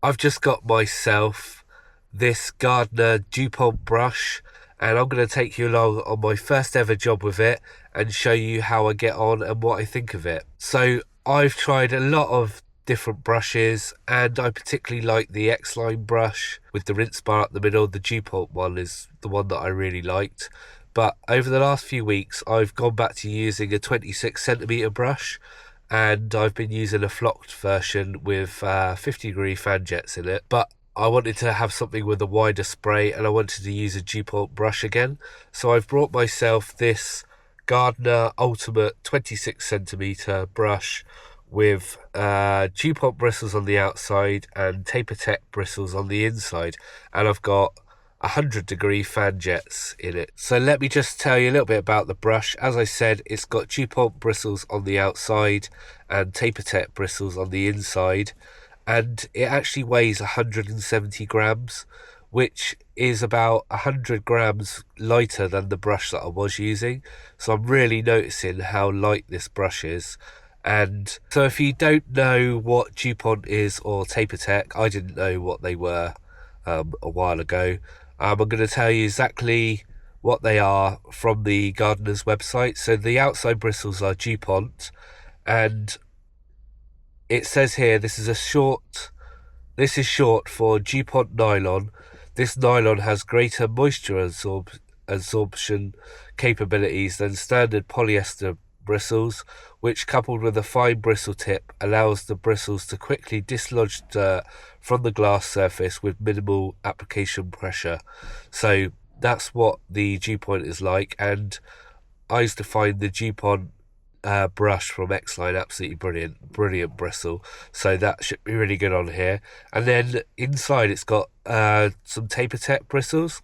I've just got myself this Gardiner DuPont brush, and I'm going to take you along on my first ever job with it and show you how I get on and what I think of it. So I've tried a lot of different brushes, and I particularly like the X-Line brush with the rinse bar up the middle. The DuPont one is the one that I really liked. But over the last few weeks, I've gone back to using a 26 centimeter brush, and I've been using a flocked version with 50-degree fan jets in it. But I wanted to have something with a wider spray, and I wanted to use a DuPont brush again. So I've brought myself this Gardner Ultimate 26 centimeter brush with DuPont bristles on the outside and Tapertec bristles on the inside, and I've got 100-degree fan jets in it. So let me just tell you a little bit about the brush. As I said, it's got DuPont bristles on the outside and Tapertec bristles on the inside, and it actually weighs 170 grams, which is about 100 grams lighter than the brush that I was using. So I'm really noticing how light this brush is. And so if you don't know what DuPont is or Tapertec, I didn't know what they were a while ago. I'm going to tell you exactly what they are from the Gardener's website. So the outside bristles are DuPont, and it says here this is short for DuPont nylon. This nylon has greater moisture absorption capabilities than standard polyester bristles, which, coupled with a fine bristle tip, allows the bristles to quickly dislodge dirt from the glass surface with minimal application pressure. So that's what the DuPont is like, and I used to find the DuPont brush from X-Line absolutely brilliant bristle, so that should be really good on here. And then inside it's got some Tapertec bristles,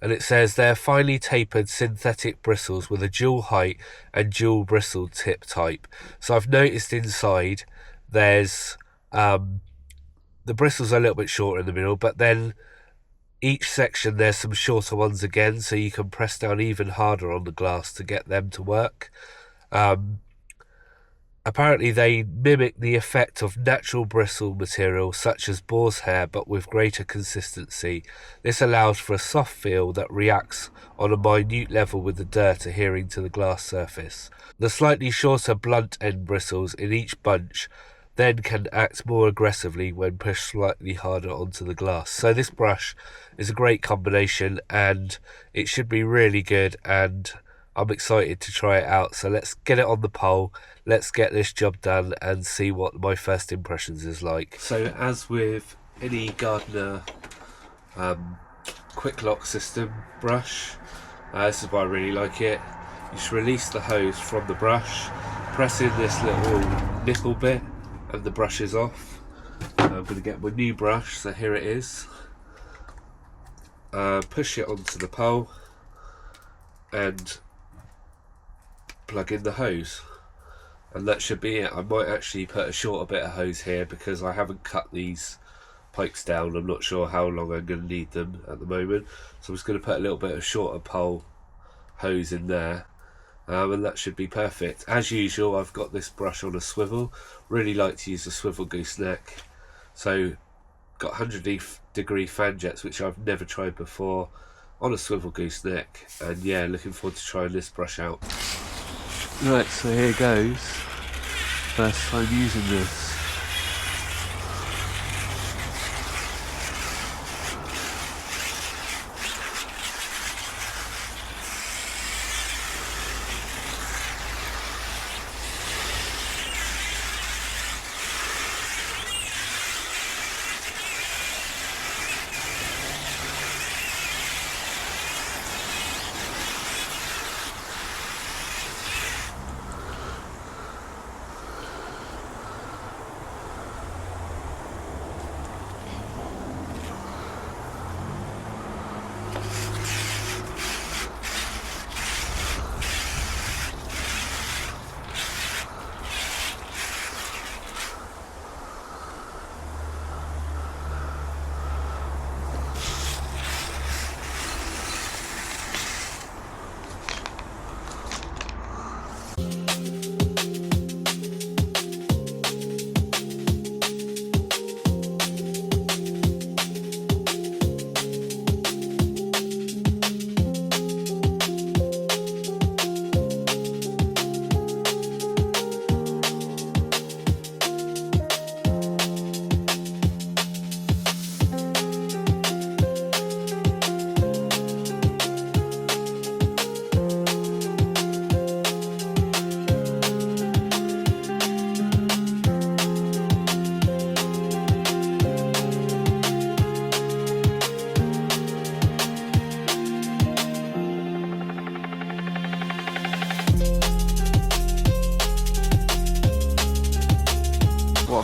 and it says they're finely tapered synthetic bristles with a dual height and dual bristle tip type. So I've noticed inside there's the bristles are a little bit shorter in the middle, but then each section there's some shorter ones again, so you can press down even harder on the glass to get them to work. Apparently they mimic the effect of natural bristle material such as boar's hair, but with greater consistency. This allows for a soft feel that reacts on a minute level with the dirt adhering to the glass surface. The slightly shorter blunt end bristles in each bunch then can act more aggressively when pushed slightly harder onto the glass. So this brush is a great combination, and it should be really good, and I'm excited to try it out. So let's get it on the pole, let's get this job done and see what my first impressions is like. So as with any Gardner quick lock system brush, this is why I really like it. You should release the hose from the brush, press in this little nipple bit, and the brush is off. I'm going to get my new brush, so here it is. Push it onto the pole and plug in the hose, and that should be it. I might actually put a shorter bit of hose here because I haven't cut these pipes down. I'm not sure how long I'm going to need them at the moment, so I'm just going to put a little bit of shorter pole hose in there, and that should be perfect. As usual, I've got this brush on a swivel. Really like to use a swivel gooseneck. So got 100-degree fan jets, which I've never tried before, on a swivel gooseneck, and yeah, looking forward to trying this brush out. Right, so here goes. First time using this.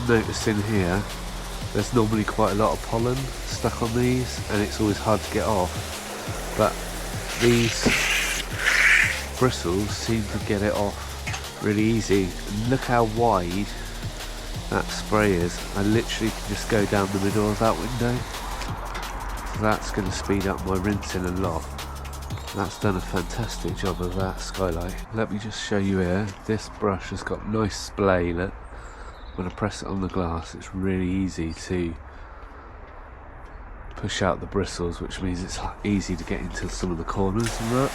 noticing here, there's normally quite a lot of pollen stuck on these, and it's always hard to get off, but these bristles seem to get it off really easy. And look how wide that spray is. I literally can just go down the middle of that window, so that's going to speed up my rinsing a lot. That's done a fantastic job of that skylight. Let me just show you here. This brush has got nice splay. Look, when I press it on the glass, it's really easy to push out the bristles, which means it's easy to get into some of the corners and that.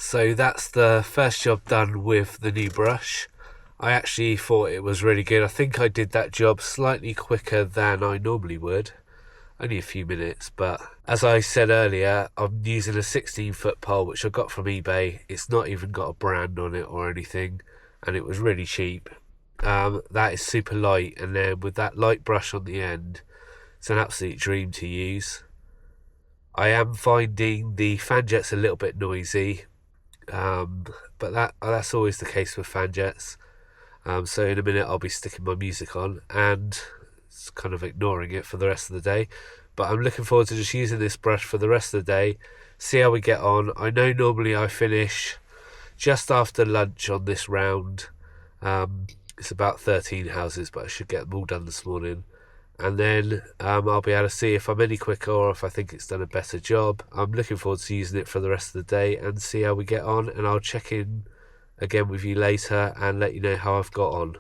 So that's the first job done with the new brush. I actually thought it was really good. I think I did that job slightly quicker than I normally would. Only a few minutes, but as I said earlier, I'm using a 16-foot pole, which I got from eBay. It's not even got a brand on it or anything, and it was really cheap. That is super light, and then with that light brush on the end, it's an absolute dream to use. I am finding the fan jets a little bit noisy, but that's always the case with fan jets. So in a minute I'll be sticking my music on and kind of ignoring it for the rest of the day. But I'm looking forward to just using this brush for the rest of the day, see how we get on. I know normally I finish just after lunch on this round. It's about 13 houses, but I should get them all done this morning. And then I'll be able to see if I'm any quicker or if I think it's done a better job. I'm looking forward to using it for the rest of the day and see how we get on. And I'll check in again with you later and let you know how I've got on.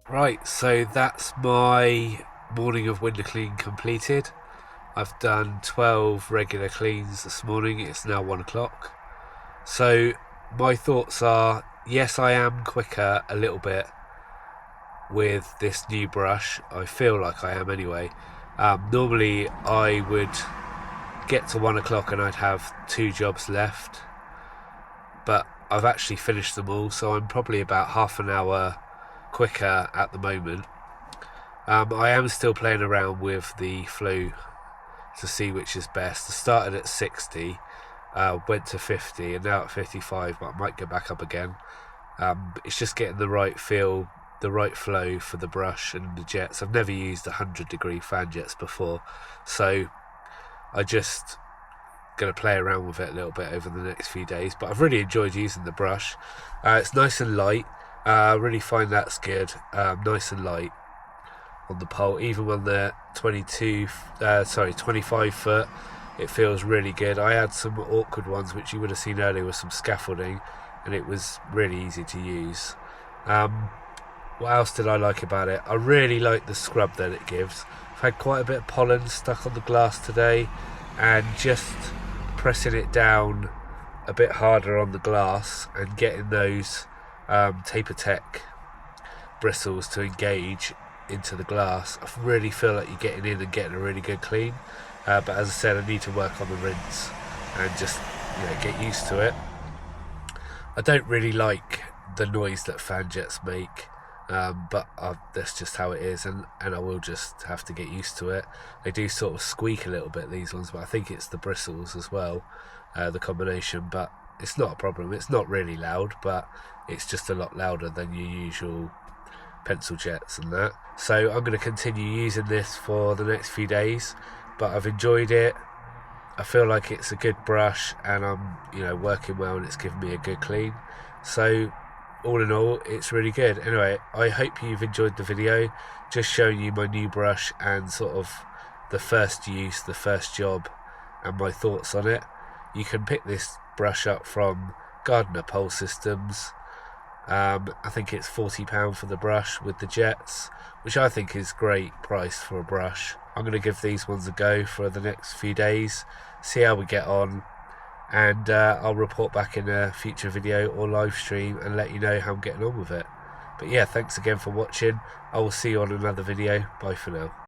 Right, so that's my morning of window cleaning completed. I've done 12 regular cleans this morning. It's now 1 o'clock. So my thoughts are, yes, I am quicker a little bit with this new brush. I feel like I am anyway. Normally I would get to 1 o'clock and I'd have 2 jobs left, but I've actually finished them all, so I'm probably about half an hour quicker at the moment. I am still playing around with the flow to see which is best. I started at 60, went to 50, and now at 55, but I might go back up again. It's just getting the right feel, the right flow for the brush and the jets. I've never used 100-degree fan jets before, so I just going to play around with it a little bit over the next few days. But I've really enjoyed using the brush. It's nice and light. I really find that's good. Nice and light on the pole, even when they're 25 foot. It feels really good. I had some awkward ones which you would have seen earlier with some scaffolding, and it was really easy to use. What else did I like about it? I really like the scrub that it gives. I've had quite a bit of pollen stuck on the glass today, and just pressing it down a bit harder on the glass and getting those Tapertec bristles to engage into the glass, I really feel like you're getting in and getting a really good clean. But as I said, I need to work on the rinse and just get used to it. I don't really like the noise that fan jets make, but that's just how it is, and I will just have to get used to it. They do sort of squeak a little bit, these ones, but I think it's the bristles as well, the combination, but it's not a problem. It's not really loud, but it's just a lot louder than your usual pencil jets and that. So I'm going to continue using this for the next few days, but I've enjoyed it. I feel like it's a good brush, and I'm working well, and it's giving me a good clean. So all in all, it's really good. Anyway, I hope you've enjoyed the video, just showing you my new brush and sort of the first use, the first job, and my thoughts on it. You can pick this brush up from Gardiner Pole Systems. I think it's £40 for the brush with the jets, which I think is great price for a brush. I'm going to give these ones a go for the next few days, see how we get on, and I'll report back in a future video or live stream and let you know how I'm getting on with it. But yeah, thanks again for watching. I will see you on another video. Bye for now.